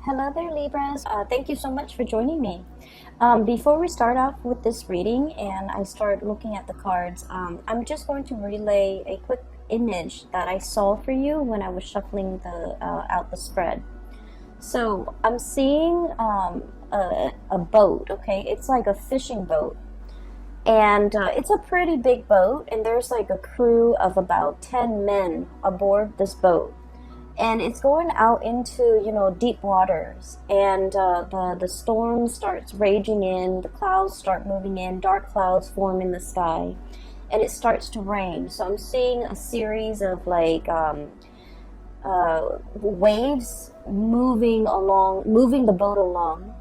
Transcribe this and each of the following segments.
Hello there, Libras. Thank you so much for joining me. Before we start off with this reading and I start looking at the cards, I'm just going to relay a quick image that I saw for you when I was shuffling out the spread. So I'm seeing a boat, okay? It's like a fishing boat. And it's a pretty big boat, and there's like a crew of about 10 men aboard this boat, and it's going out into deep waters, and the storm starts raging in, the clouds start moving in, dark clouds form in the sky, and it starts to rain. So I'm seeing a series of waves moving the boat along.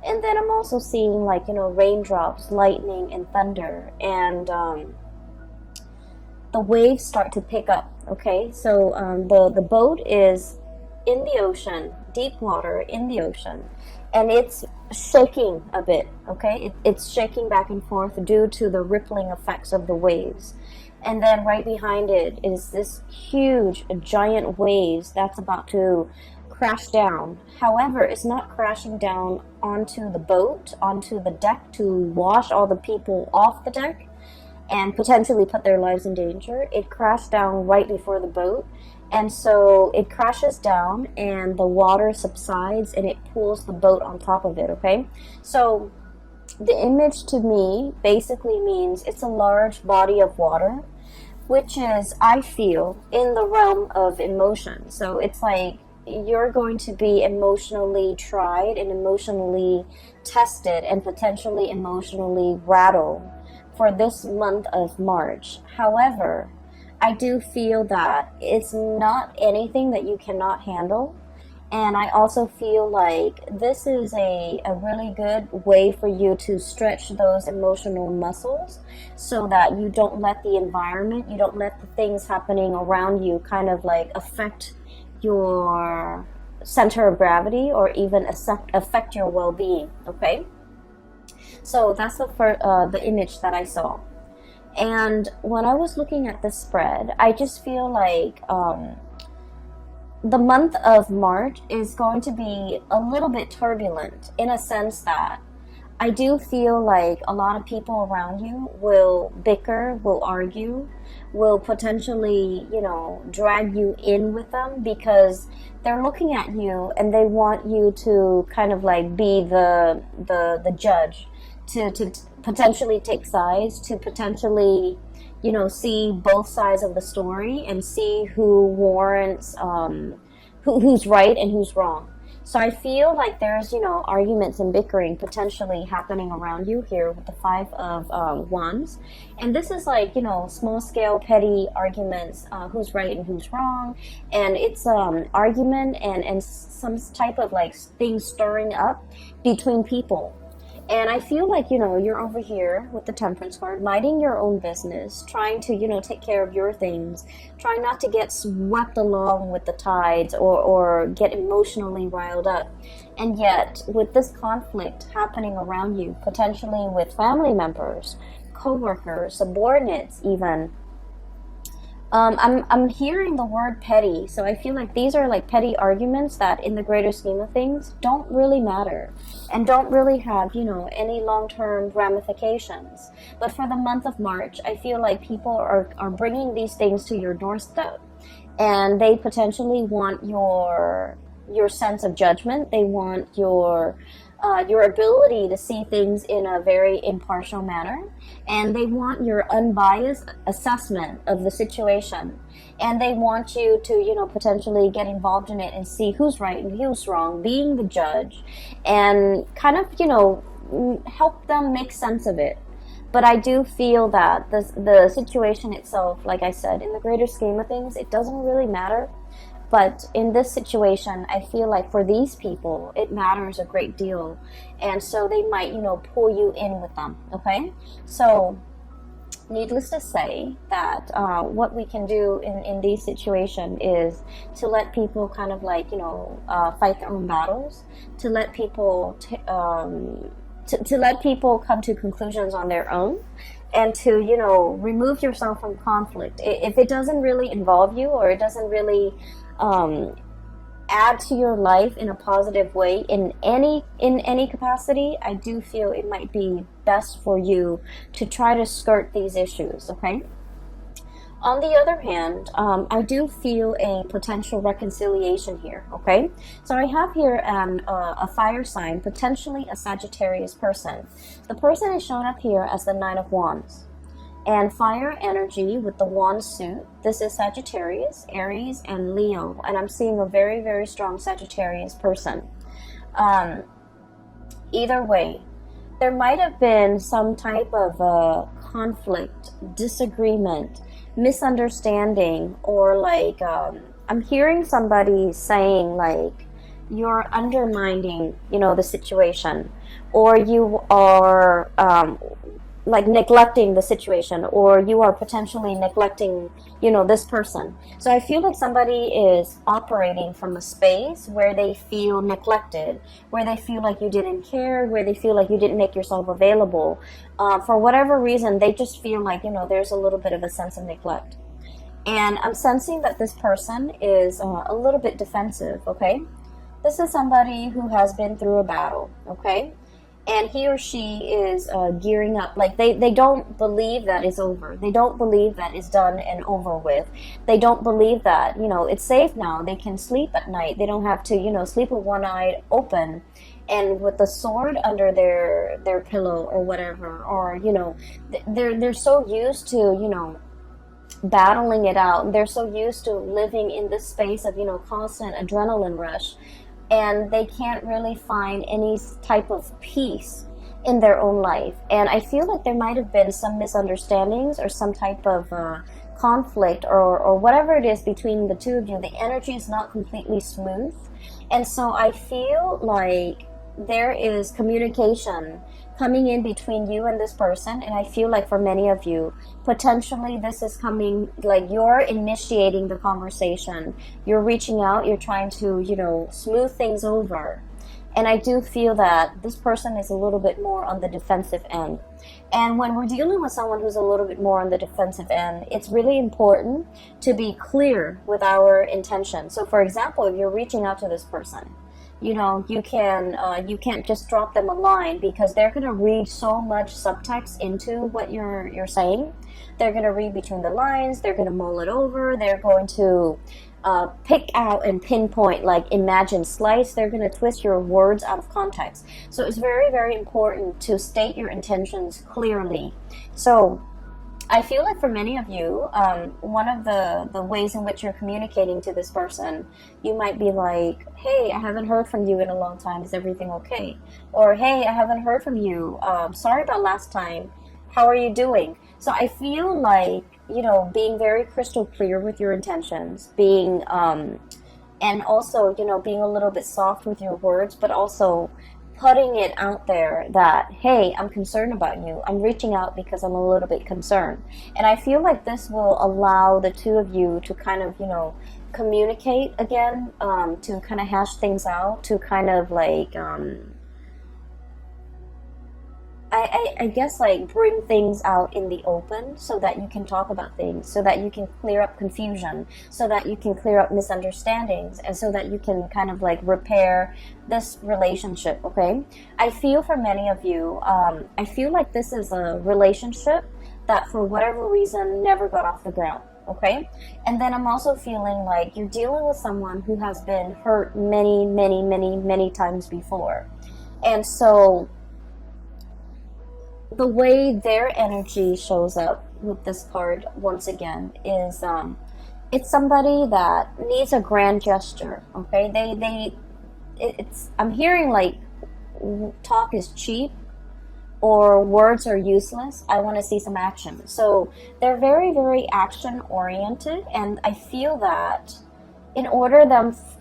And then I'm also seeing raindrops, lightning, and thunder, and the waves start to pick up. Okay, so the boat is in the ocean, deep water in the ocean, and it's shaking a bit. Okay, it's shaking back and forth due to the rippling effects of the waves. And then right behind it is this huge, giant waves that's about to crash down. However, it's not crashing down onto the boat, onto the deck to wash all the people off the deck and potentially put their lives in danger. It crashed down right before the boat, and so it crashes down and the water subsides and it pulls the boat on top of it. Okay, so the image to me basically means it's a large body of water, which is, I feel, in the realm of emotion. So it's like you're going to be emotionally tried and emotionally tested and potentially emotionally rattled for this month of March. However, I do feel that it's not anything that you cannot handle. And I also feel like this is a really good way for you to stretch those emotional muscles so that you don't let the environment, you don't let the things happening around you kind of like affect your center of gravity or even affect your well-being. Okay, so that's the image that I saw. And when I was looking at this spread, I just feel like the month of March is going to be a little bit turbulent, in a sense that I do feel like a lot of people around you will bicker, will argue, will potentially, drag you in with them because they're looking at you and they want you to kind of like be the judge, to potentially take sides, to potentially, see both sides of the story and see who warrants, who's right and who's wrong. So I feel like there's, arguments and bickering potentially happening around you here with the Five of Wands. And this is like, small scale, petty arguments, who's right and who's wrong. And it's argument and some type of like thing stirring up between people. And I feel like, you're over here with the Temperance card, minding your own business, trying to, take care of your things, trying not to get swept along with the tides or get emotionally riled up. And yet, with this conflict happening around you, potentially with family members, co-workers, subordinates even, I'm hearing the word petty, so I feel like these are like petty arguments that in the greater scheme of things don't really matter and don't really have, any long-term ramifications. But for the month of March, I feel like people are bringing these things to your doorstep, and they potentially want your sense of judgment. They want your ability to see things in a very impartial manner, and they want your unbiased assessment of the situation, and they want you to potentially get involved in it and see who's right and who's wrong, being the judge, and kind of help them make sense of it. But I do feel that the situation itself, like I said, in the greater scheme of things, it doesn't really matter. But in this situation, I feel like for these people, it matters a great deal. And so they might, pull you in with them, okay? So needless to say that what we can do in these situations is to let people kind of like, fight their own battles, to let people, to let people come to conclusions on their own, and to, remove yourself from conflict. If it doesn't really involve you, or it doesn't really add to your life in a positive way in any capacity, I do feel it might be best for you to try to skirt these issues, okay? On the other hand, I do feel a potential reconciliation here, okay? So I have here a fire sign, potentially a Sagittarius person. The person is shown up here as the Nine of Wands. And fire energy with the wand suit. This is Sagittarius, Aries, and Leo. And I'm seeing a very, very strong Sagittarius person. Either way, there might have been some type of conflict, disagreement, misunderstanding, or like I'm hearing somebody saying like you're undermining, you know, the situation, or you are like neglecting the situation, or you are potentially neglecting, you know, this person. So I feel like somebody is operating from a space where they feel neglected, where they feel like you didn't care, where they feel like you didn't make yourself available. For whatever reason, they just feel like, you know, there's a little bit of a sense of neglect. And I'm sensing that this person is a little bit defensive, okay? This is somebody who has been through a battle, okay? And he or she is gearing up. Like they don't believe that it's over. They don't believe that it's done and over with. They don't believe that, you know, it's safe now. They can sleep at night. They don't have to, you know, sleep with one eye open and with the sword under their pillow or whatever. Or, you know, they're so used to, you know, battling it out. They're so used to living in this space of, you know, constant adrenaline rush. And they can't really find any type of peace in their own life. And I feel like there might have been some misunderstandings or some type of conflict or whatever it is between the two of you. The energy is not completely smooth. And so I feel like there is communication coming in between you and this person. And I feel like for many of you, potentially this is coming, like you're initiating the conversation. You're reaching out, you're trying to, you know, smooth things over. And I do feel that this person is a little bit more on the defensive end. And when we're dealing with someone who's a little bit more on the defensive end, it's really important to be clear with our intention. So for example, if you're reaching out to this person, you know, you can't just drop them a line, because they're going to read so much subtext into what you're saying. They're going to read between the lines. They're going to mull it over. They're going to pick out and pinpoint, like imagine slice. They're going to twist your words out of context. So it's very, very important to state your intentions clearly. So I feel like for many of you, one of the ways in which you're communicating to this person, you might be like, hey, I haven't heard from you in a long time. Is everything okay? Or, hey, I haven't heard from you. Sorry about last time. How are you doing? So I feel like, you know, being very crystal clear with your intentions, being, and also, you know, being a little bit soft with your words, but also putting it out there that, hey, I'm concerned about you. I'm reaching out because I'm a little bit concerned. And I feel like this will allow the two of you to kind of, you know, communicate again, to kind of hash things out, to kind of like, I guess like bring things out in the open so that you can talk about things, so that you can clear up confusion, so that you can clear up misunderstandings, and so that you can kind of like repair this relationship, okay? I feel for many of you, I feel like this is a relationship that for whatever reason never got off the ground, okay? And then I'm also feeling like you're dealing with someone who has been hurt many, many, many, many times before. And so the way their energy shows up with this card once again is it's somebody that needs a grand gesture, okay? I'm hearing like talk is cheap or words are useless. I want to see some action. So they're very, very action oriented, and I feel that in order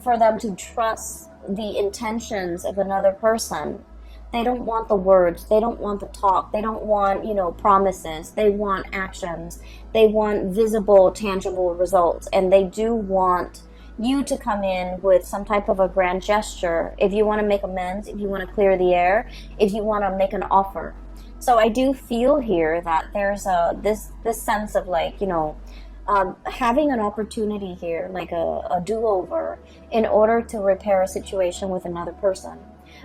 for them to trust the intentions of another person, they don't want the words, they don't want the talk, they don't want, you know, promises, they want actions, they want visible, tangible results, and they do want you to come in with some type of a grand gesture if you want to make amends, if you want to clear the air, if you want to make an offer. So I do feel here that there's this sense of like, you know, having an opportunity here, like a do-over, in order to repair a situation with another person.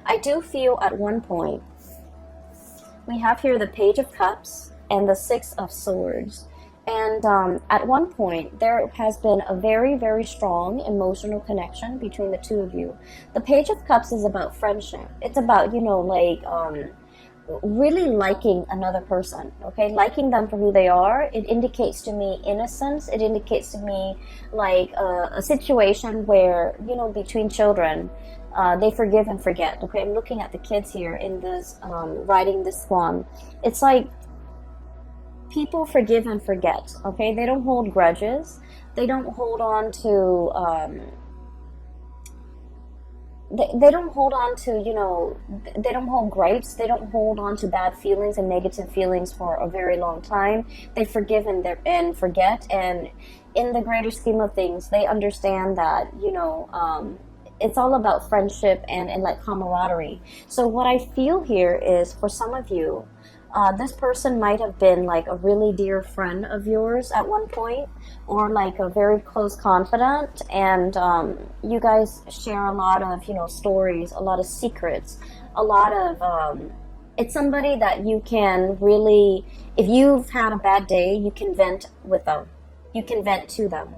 I do feel at one point, we have here the Page of Cups and the Six of Swords. And at one point, there has been a very, very strong emotional connection between the two of you. The Page of Cups is about friendship. It's about, like, really liking another person, okay? Liking them for who they are. It indicates to me innocence. It indicates to me, like, a situation where, between children, they forgive and forget, okay? I'm looking at the kids here in this, riding this swan. It's like people forgive and forget, okay? They don't hold grudges. They don't hold on to, they don't hold on to, they don't hold gripes. They don't hold on to bad feelings and negative feelings for a very long time. They forgive and forget. And in the greater scheme of things, they understand that, it's all about friendship and like camaraderie. So what I feel here is, for some of you, this person might have been like a really dear friend of yours at one point, or like a very close confidant, and you guys share a lot of, stories, a lot of secrets, a lot of, it's somebody that you can really, if you've had a bad day, you can vent with them. You can vent to them.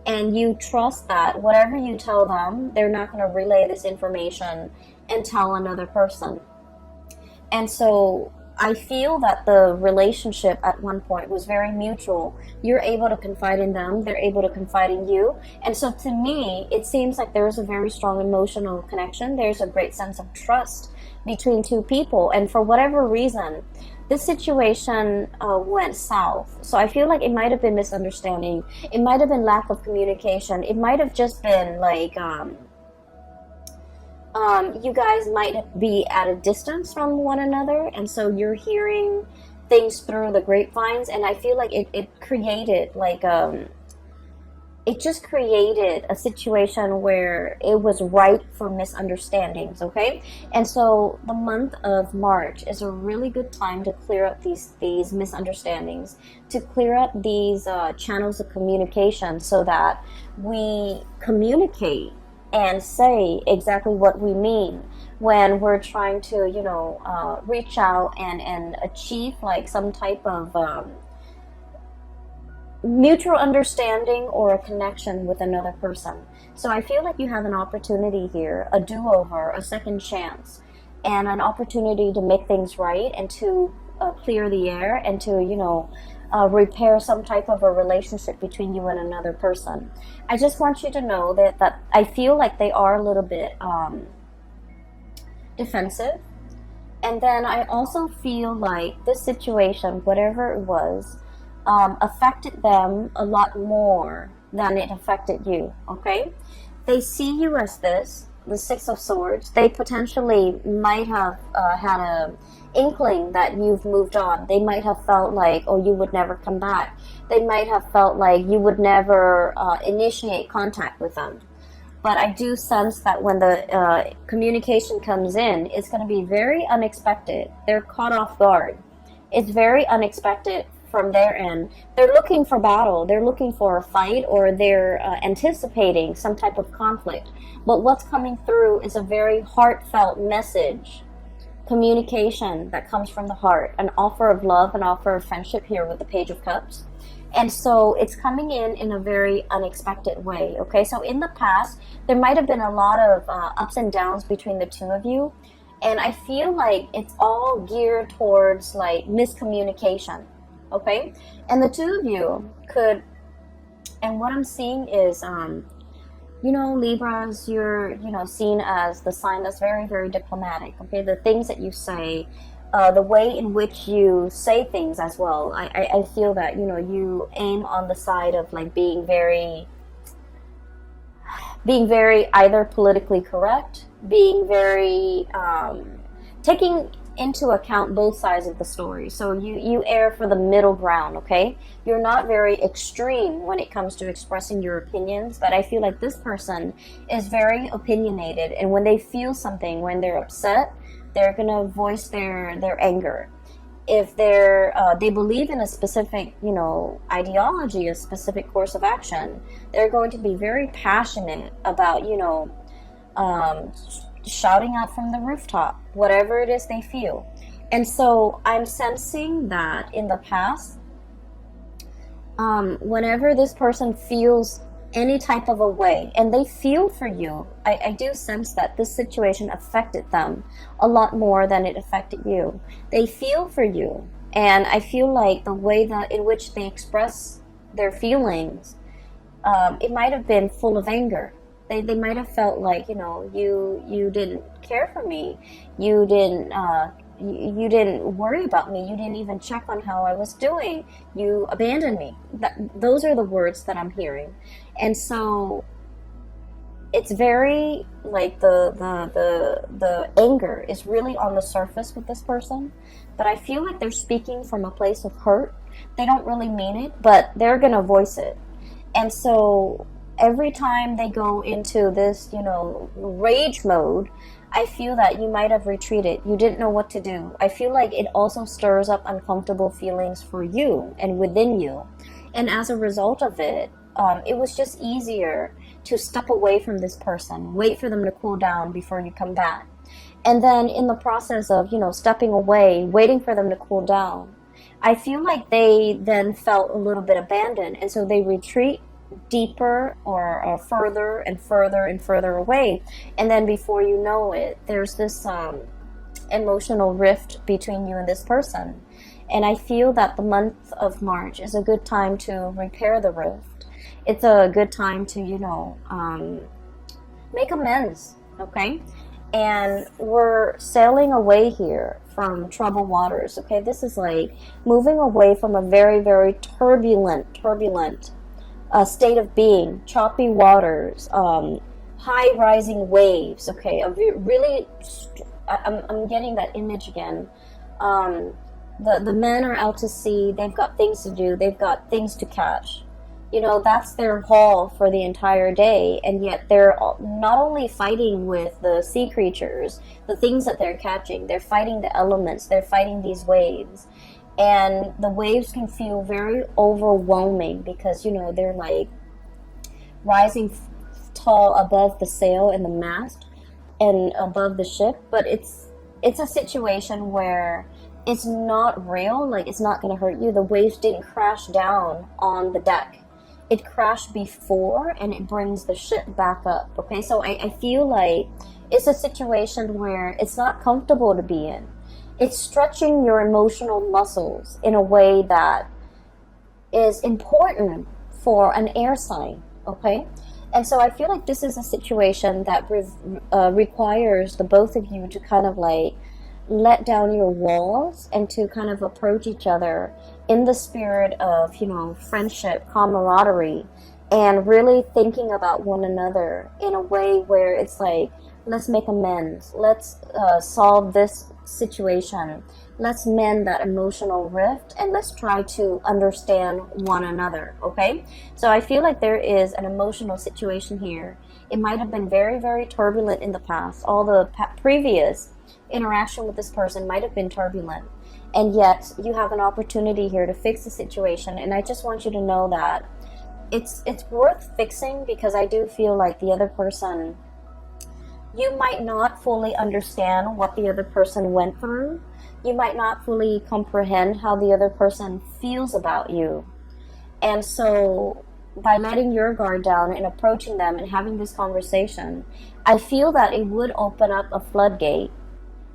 And you trust that whatever you tell them, they're not going to relay this information and tell another person. And so I feel that the relationship at one point was very mutual. You're able to confide in them, they're able to confide in you. And so to me, it seems like there's a very strong emotional connection. There's a great sense of trust between two people. And for whatever reason, this situation went south. So I feel like it might have been misunderstanding. It might have been lack of communication. It might have just been like, you guys might be at a distance from one another, and so you're hearing things through the grapevines. And I feel like it created like it just created a situation where it was ripe for misunderstandings, okay? And so the month of March is a really good time to clear up these misunderstandings, to clear up these channels of communication, so that we communicate and say exactly what we mean when we're trying to, reach out and achieve like some type of mutual understanding or a connection with another person. So I feel like you have an opportunity here, a do-over, a second chance, and an opportunity to make things right and to clear the air and to, repair some type of a relationship between you and another person. I just want you to know that I feel like they are a little bit defensive. And then I also feel like this situation, whatever it was, affected them a lot more than it affected you, okay? They see you as this, the Six of Swords. They potentially might have had a inkling that you've moved on. They might have felt like, oh, you would never come back. They might have felt like you would never initiate contact with them. But I do sense that when the communication comes in, it's going to be very unexpected. They're caught off guard. It's very unexpected from their end. They're looking for battle. They're looking for a fight, or they're anticipating some type of conflict. But what's coming through is a very heartfelt message, communication that comes from the heart, an offer of love, an offer of friendship here with the Page of Cups. And so it's coming in a very unexpected way, okay? So in the past, there might have been a lot of ups and downs between the two of you. And I feel like it's all geared towards like miscommunication, okay? And the two of you could, and what I'm seeing is, Libras, you're, seen as the sign that's very, very diplomatic, okay? The things that you say, the way in which you say things as well. I feel that, you aim on the side of like being very either politically correct, being very, taking into account both sides of the story. So you err for the middle ground, okay? You're not very extreme when it comes to expressing your opinions, but I feel like this person is very opinionated, and when they feel something, when they're upset, they're gonna voice their anger. if they believe in a specific, you know, ideology, a specific course of action, they're going to be very passionate about, you know, shouting out from the rooftop, whatever it is they feel. And so I'm sensing that in the past, whenever this person feels any type of a way and they feel for you, I do sense that this situation affected them a lot more than it affected you. They feel for you, and I feel like the way that in which they express their feelings, it might have been full of anger. They might have felt like, you know, you didn't care for me, you didn't worry about me, you didn't even check on how I was doing, you abandoned me. Those are the words that I'm hearing. And so it's very like the anger is really on the surface with this person, but I feel like they're speaking from a place of hurt. They don't really mean it, but they're gonna voice it. And so every time they go into this, you know, rage mode, I feel that you might have retreated. You didn't know what to do. I feel like it also stirs up uncomfortable feelings for you and within you. And as a result of it, it was just easier to step away from this person, wait for them to cool down before you come back. And then in the process of, you know, stepping away, waiting for them to cool down, I feel like they then felt a little bit abandoned. And so they retreat deeper or further and further and further away. And then before you know it, there's this emotional rift between you and this person. And I feel that the month of March is a good time to repair the rift. It's a good time to, you know, make amends, okay? And we're sailing away here from troubled waters, okay? This is like moving away from a very, very turbulent state of being, choppy waters, high rising waves, okay? I'm getting that image again. The men are out to sea, they've got things to do, they've got things to catch. You know, that's their haul for the entire day, and yet they're not only fighting with the sea creatures, the things that they're catching, they're fighting the elements, they're fighting these waves. And the waves can feel very overwhelming because, you know, they're like rising tall above the sail and the mast and above the ship. But it's a situation where it's not real, like it's not going to hurt you. The waves didn't crash down on the deck. It crashed before and it brings the ship back up. Okay, so I feel like it's a situation where it's not comfortable to be in. It's stretching your emotional muscles in a way that is important for an air sign, okay? And so I feel like this is a situation that requires the both of you to kind of like let down your walls and to kind of approach each other in the spirit of, you know, friendship, camaraderie, and really thinking about one another in a way where it's like, let's make amends, let's solve this situation, let's mend that emotional rift, and let's try to understand one another, okay? So I feel like there is an emotional situation here. It might have been very, very turbulent in the past. All the previous interaction with this person might have been turbulent, and yet you have an opportunity here to fix the situation. And I just want you to know that it's worth fixing, because I do feel like the other person, you might not fully understand what the other person went through. You might not fully comprehend how the other person feels about you. And so by letting your guard down and approaching them and having this conversation, I feel that it would open up a floodgate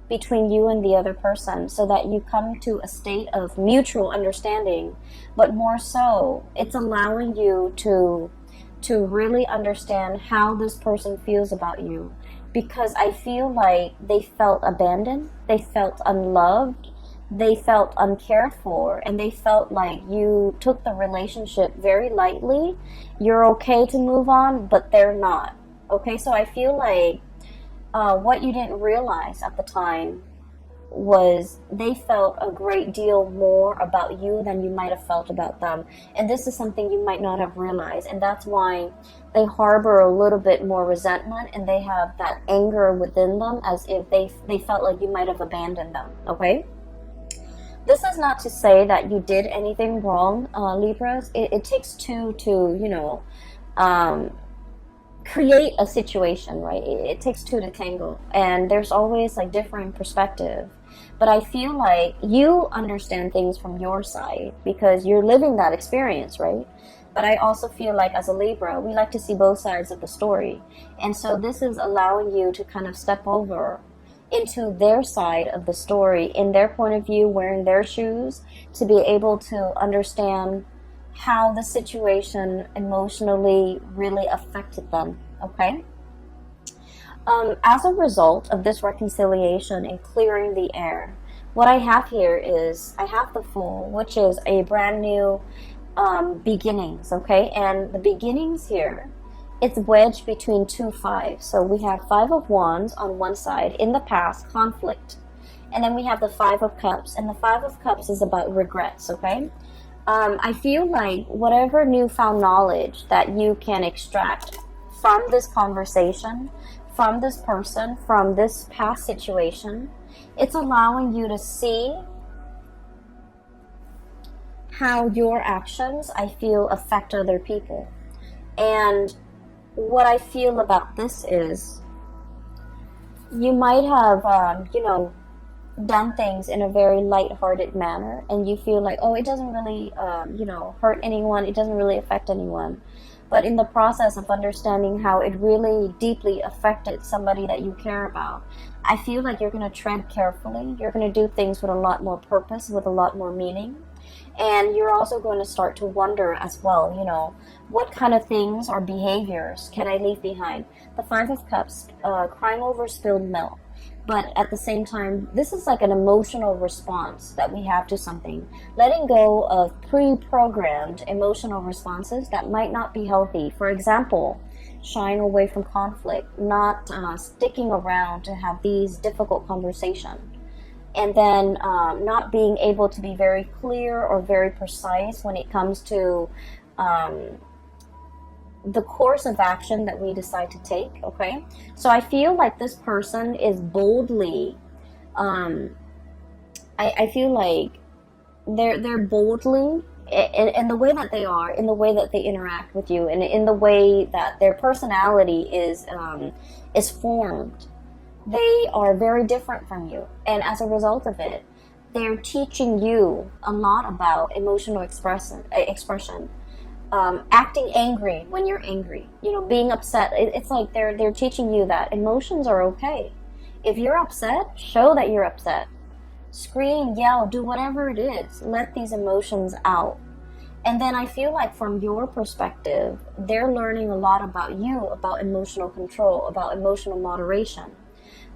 between you and the other person, so that you come to a state of mutual understanding. But more so, it's allowing you to really understand how this person feels about you. Because I feel like they felt abandoned, they felt unloved, they felt uncared for, and they felt like you took the relationship very lightly. You're okay to move on, but they're not. Okay, so I feel like what you didn't realize at the time was they felt a great deal more about you than you might have felt about them. And this is something you might not have realized, and that's why they harbor a little bit more resentment, and they have that anger within them, as if they felt like you might have abandoned them, okay? This is not to say that you did anything wrong, Libras. It takes two to, you know, create a situation, right? It takes two to tango, and there's always like different perspective. But I feel like you understand things from your side because you're living that experience, right? But I also feel like as a Libra, we like to see both sides of the story. And so this is allowing you to kind of step over into their side of the story, in their point of view, wearing their shoes, to be able to understand how the situation emotionally really affected them, okay? As a result of this reconciliation and clearing the air, what I have here is I have the Fool, which is a brand new beginnings, okay? And the beginnings here, it's wedged between two fives. So we have Five of Wands on one side, in the past, conflict. And then we have the Five of Cups, and the Five of Cups is about regrets, okay? I feel like whatever newfound knowledge that you can extract from this conversation, from this person, from this past situation, it's allowing you to see how your actions, I feel, affect other people. And what I feel about this is you might have, you know, done things in a very light-hearted manner, and you feel like, oh, it doesn't really, you know, hurt anyone, it doesn't really affect anyone. But in the process of understanding how it really deeply affected somebody that you care about, I feel like you're going to tread carefully. You're going to do things with a lot more purpose, with a lot more meaning. And you're also going to start to wonder as well, you know, what kind of things or behaviors can I leave behind? The Five of Cups, crying over spilled milk. But at the same time, this is like an emotional response that we have to something. Letting go of pre-programmed emotional responses that might not be healthy. For example, shying away from conflict, not sticking around to have these difficult conversations. And then not being able to be very clear or very precise when it comes to the course of action that we decide to take, okay? So I feel like this person is boldly, I feel like they're boldly, in the way that they are, in the way that they interact with you, and in the way that their personality is formed. They are very different from you, and as a result of it, they're teaching you a lot about emotional expression. Acting angry when you're angry, you know, being upset. It's like they're teaching you that emotions are okay. If you're upset, show that you're upset. Scream, yell, do whatever it is. Let these emotions out. And then I feel like from your perspective, they're learning a lot about you, about emotional control, about emotional moderation.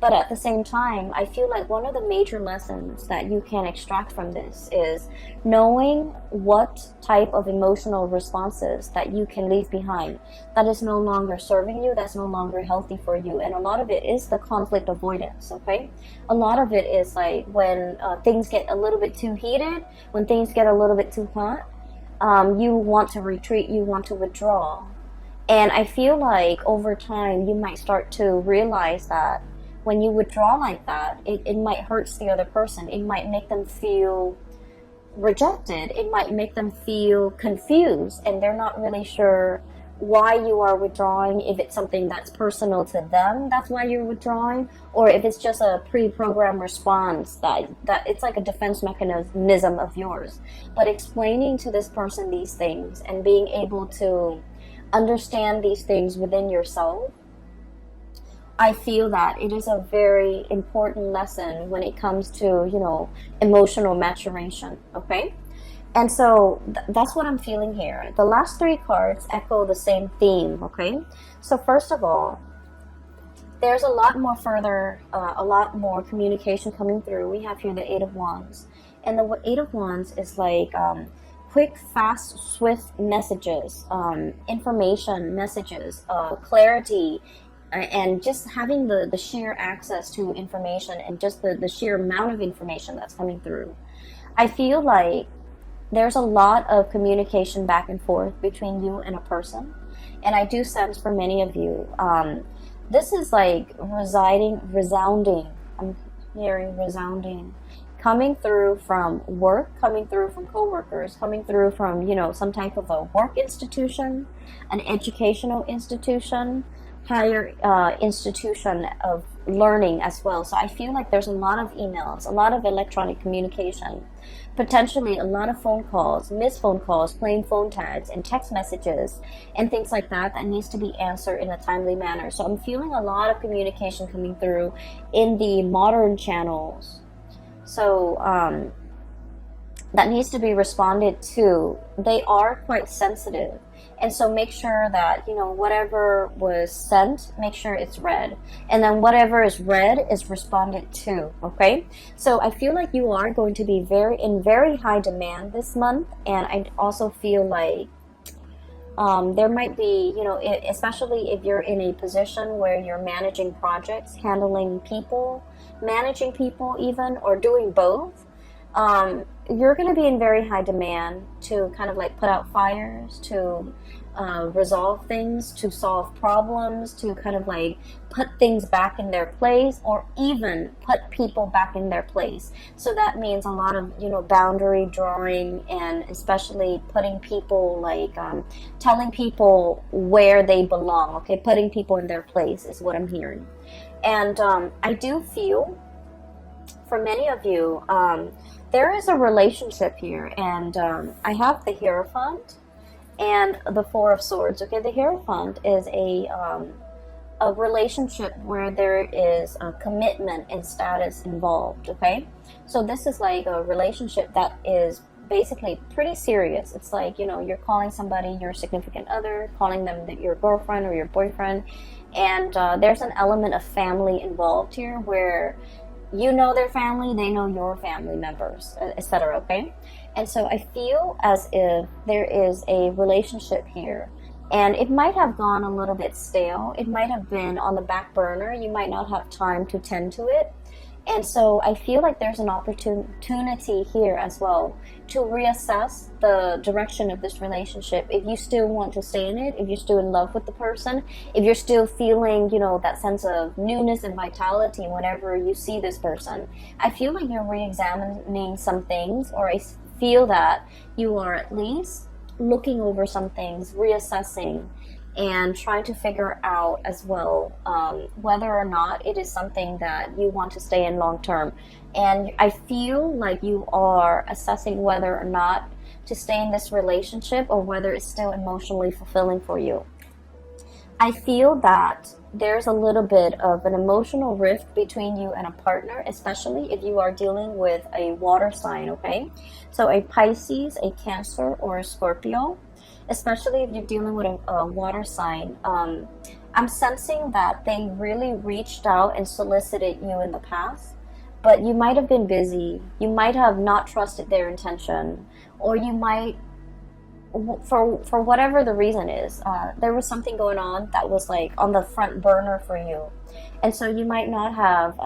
But at the same time, I feel like one of the major lessons that you can extract from this is knowing what type of emotional responses that you can leave behind that is no longer serving you, that's no longer healthy for you. And a lot of it is the conflict avoidance, okay? A lot of it is like when things get a little bit too heated, when things get a little bit too hot, you want to retreat, you want to withdraw. And I feel like over time, you might start to realize that when you withdraw like that, it might hurt the other person. It might make them feel rejected. It might make them feel confused, and they're not really sure why you are withdrawing, if it's something that's personal to them, that's why you're withdrawing, or if it's just a pre-programmed response that it's like a defense mechanism of yours. But explaining to this person these things and being able to understand these things within yourself, I feel that it is a very important lesson when it comes to, you know, emotional maturation, okay? And so that's what I'm feeling here. The last three cards echo the same theme, okay? So first of all, there's a lot more communication coming through. We have here the Eight of Wands. And the Eight of Wands is like quick, fast, swift messages, information messages, clarity, and just having the sheer access to information and just the sheer amount of information that's coming through. I feel like there's a lot of communication back and forth between you and a person. And I do sense for many of you, this is like resounding. I'm hearing resounding. coming through from work, coming through from coworkers, coming through from, you know, some type of a work institution, an educational institution, higher institution of learning as well. So I feel like there's a lot of emails, a lot of electronic communication, potentially a lot of phone calls, missed phone calls, playing phone tags and text messages and things like that that needs to be answered in a timely manner. So I'm feeling a lot of communication coming through in the modern channels. So that needs to be responded to. They are quite sensitive. And so make sure that, you know, whatever was sent, make sure it's read. And then whatever is read is responded to, okay? So I feel like you are going to be in very high demand this month. And I also feel like there might be, you know, especially if you're in a position where you're managing projects, handling people, managing people even, or doing both, you're going to be in very high demand to kind of like put out fires, to resolve things, to solve problems, to kind of like put things back in their place, or even put people back in their place. So that means a lot of, you know, boundary drawing, and especially putting people like telling people where they belong, okay? Putting people in their place is what I'm hearing. And I do feel for many of you, there is a relationship here, and I have the Hierophant and the Four of Swords. Okay, the Hierophant is a relationship where there is a commitment and status involved. Okay, so this is like a relationship that is basically pretty serious. It's like, you know, you're calling somebody your significant other, calling them your girlfriend or your boyfriend, and there's an element of family involved here where you know their family, they know your family members, etc. Okay, and so I feel as if there is a relationship here, and it might have gone a little bit stale. It might have been on the back burner. You might not have time to tend to it. And so I feel like there's an opportunity here as well to reassess the direction of this relationship. If you still want to stay in it, if you're still in love with the person, if you're still feeling, you know, that sense of newness and vitality whenever you see this person, I feel like you're re-examining some things, or I feel that you are at least looking over some things, reassessing, and trying to figure out as well whether or not it is something that you want to stay in long term. And I feel like you are assessing whether or not to stay in this relationship, or whether it's still emotionally fulfilling for you. I feel that there's a little bit of an emotional rift between you and a partner, especially if you are dealing with a water sign, okay? So a Pisces, a Cancer, or a Scorpio. Especially if you're dealing with a water sign, I'm sensing that they really reached out and solicited you in the past, but you might have been busy. You might have not trusted their intention, or you might, for whatever the reason is, there was something going on that was like on the front burner for you, and so you might not have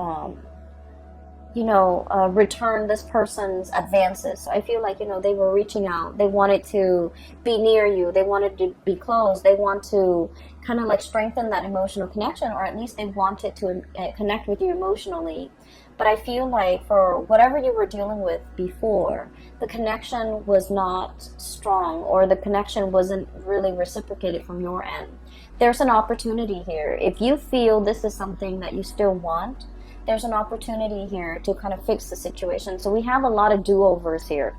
return this person's advances. So I feel like, you know, they were reaching out. They wanted to be near you. They wanted to be close. They want to kind of like strengthen that emotional connection, or at least they wanted to connect with you emotionally. But I feel like for whatever you were dealing with before, the connection was not strong, or the connection wasn't really reciprocated from your end. There's an opportunity here. If you feel this is something that you still want, there's an opportunity here to kind of fix the situation. So we have a lot of do-overs here.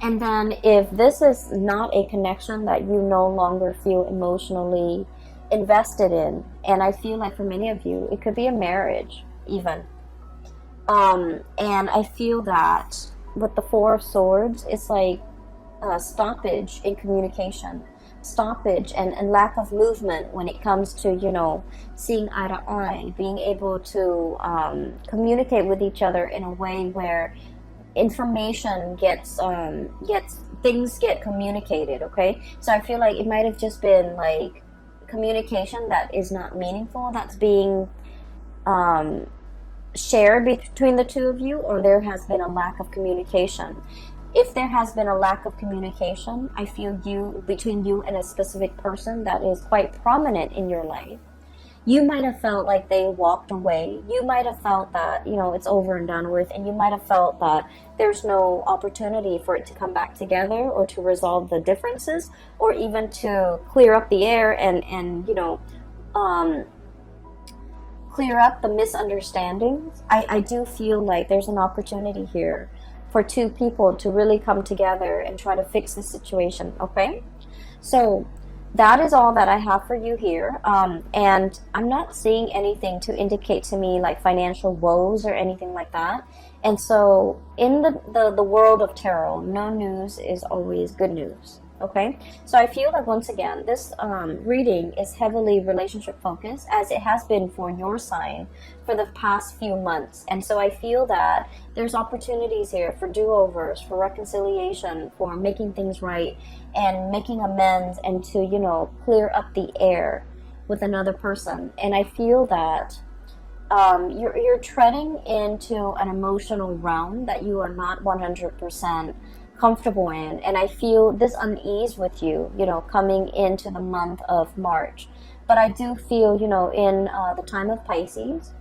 And then if this is not a connection that you no longer feel emotionally invested in, and I feel like for many of you, it could be a marriage even. And I feel that with the Four of Swords, it's like a stoppage in communication. Stoppage and lack of movement when it comes to, you know, seeing eye to eye, being able to communicate with each other in a way where information things get communicated. Okay, so I feel like it might have just been like communication that is not meaningful, that's being shared between the two of you, or there has been a lack of communication. If there has been a lack of communication, I feel between you and a specific person that is quite prominent in your life, You might have felt like they walked away. You might have felt that, you know, it's over and done with, and you might have felt that there's no opportunity for it to come back together or to resolve the differences or even to clear up the air and you know, clear up the misunderstandings. I do feel like there's an opportunity here for two people to really come together and try to fix the situation, okay? So that is all that I have for you here. And I'm not seeing anything to indicate to me like financial woes or anything like that. And so in the world of tarot, no news is always good news. Okay, so I feel that once again, this reading is heavily relationship focused, as it has been for your sign for the past few months. And so I feel that there's opportunities here for do-overs, for reconciliation, for making things right and making amends, and to, you know, clear up the air with another person. And I feel that you're treading into an emotional realm that you are not 100% comfortable in, and I feel this unease with you, you know, coming into the month of March. But I do feel, you know, in the time of Pisces,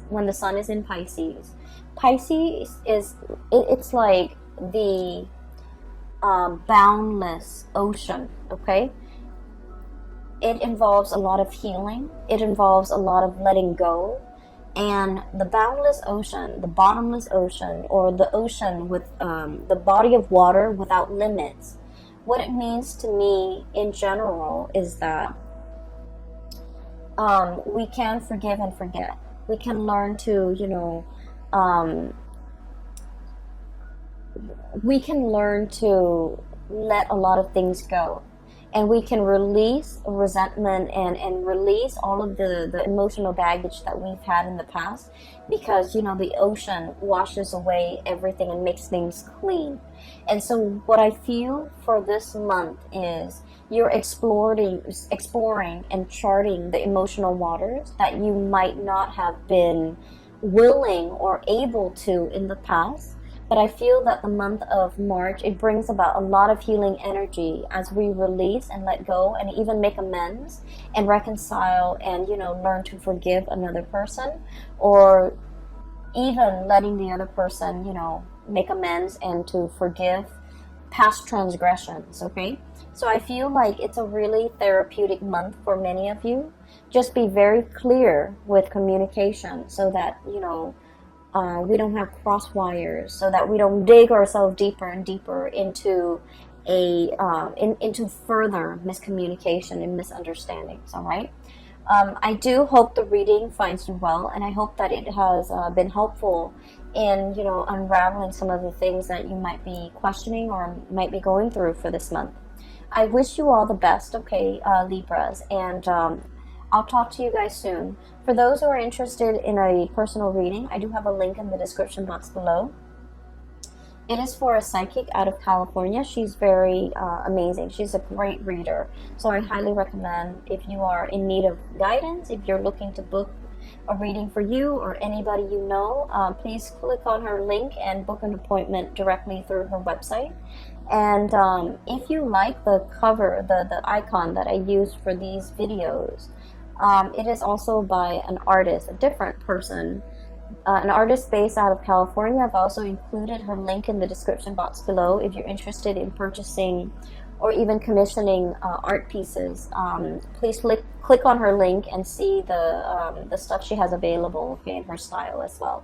when the sun is in Pisces, Pisces is it's like the boundless ocean. Okay, it involves a lot of healing. It involves a lot of letting go. And the boundless ocean, the bottomless ocean, or the ocean with the body of water without limits, what it means to me in general is that we can forgive and forget. We can learn to, you know, we can learn to let a lot of things go. And we can release resentment and release all of the emotional baggage that we've had in the past, because, you know, the ocean washes away everything and makes things clean. And so what I feel for this month is you're exploring and charting the emotional waters that you might not have been willing or able to in the past. But I feel that the month of March, it brings about a lot of healing energy as we release and let go and even make amends and reconcile and, you know, learn to forgive another person, or even letting the other person, you know, make amends and to forgive past transgressions, okay? So I feel like it's a really therapeutic month for many of you. Just be very clear with communication so that, you know, we don't have cross wires, so that we don't dig ourselves deeper and deeper into into further miscommunication and misunderstandings. All right. I do hope the reading finds you well, and I hope that it has been helpful in, you know, unraveling some of the things that you might be questioning or might be going through for this month. I wish you all the best, okay, Libras, and I'll talk to you guys soon. For those who are interested in a personal reading, I do have a link in the description box below. It is for a psychic out of California. She's very amazing. She's a great reader. So I highly recommend, if you are in need of guidance, if you're looking to book a reading for you or anybody you know, please click on her link and book an appointment directly through her website. And if you like the cover, the icon that I use for these videos, it is also by an artist, a different person, an artist based out of California. I've also included her link in the description box below if you're interested in purchasing or even commissioning art pieces. Please click on her link and see the stuff she has available, okay, in her style as well.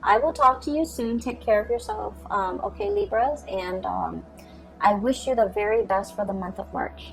I will talk to you soon. Take care of yourself, okay, Libras, and I wish you the very best for the month of March.